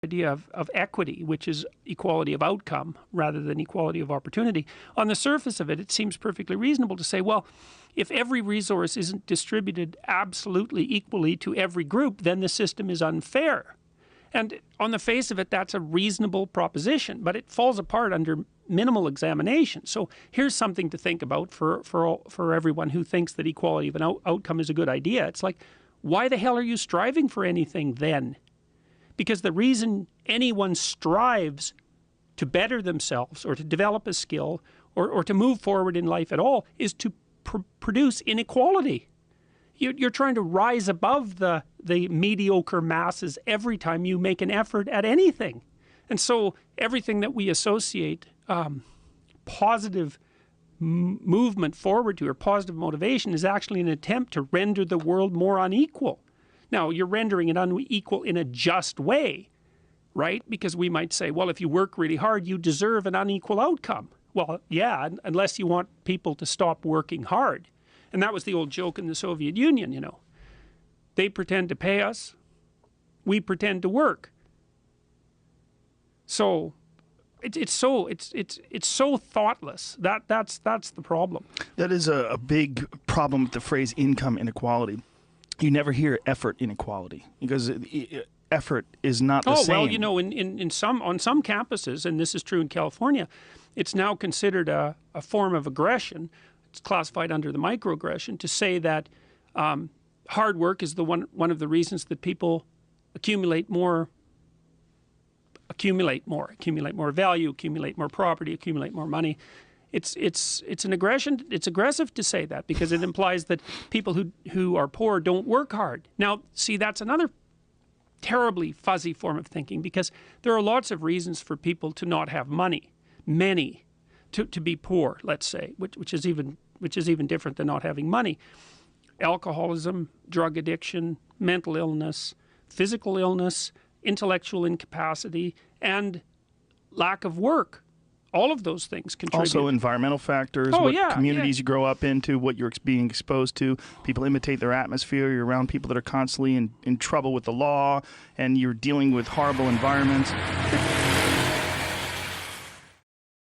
idea of equity, which is equality of outcome rather than equality of opportunity. On the surface of it, it seems perfectly reasonable to say, well, if every resource isn't distributed absolutely equally to every group, then the system is unfair. And on the face of it, that's a reasonable proposition, but it falls apart under minimal examination. So here's something to think about for everyone who thinks that equality of an outcome is a good idea. It's like, why the hell are you striving for anything then? Because the reason anyone strives to better themselves or to develop a skill or to move forward in life at all is to produce inequality. You're trying to rise above the mediocre masses every time you make an effort at anything. And so everything that we associate positive movement forward to or positive motivation is actually an attempt to render the world more unequal. Now, you're rendering it unequal in a just way, right? Because we might say, well, if you work really hard, you deserve an unequal outcome. Well, yeah, unless you want people to stop working hard. And that was the old joke in the Soviet Union, you know. They pretend to pay us, we pretend to work. So it's so thoughtless. That's the problem. That is a big problem with the phrase income inequality. You never hear effort inequality because effort is not the same. Oh, well, you know, on some campuses, and this is true in California, it's now considered a form of aggression. It's classified under the microaggression to say that hard work is one of the reasons that people accumulate more value, accumulate more property, accumulate more money. It's an aggression. It's aggressive to say that because it implies that people who are poor don't work hard. Now, see, that's another terribly fuzzy form of thinking because there are lots of reasons for people to not have money, many, to be poor, let's say, which is even different than not having money. Alcoholism, drug addiction, mental illness, physical illness, intellectual incapacity, and lack of work. All of those things contribute. Also environmental factors, communities you grow up into, what you're being exposed to. People imitate their atmosphere. You're around people that are constantly in trouble with the law, and you're dealing with horrible environments.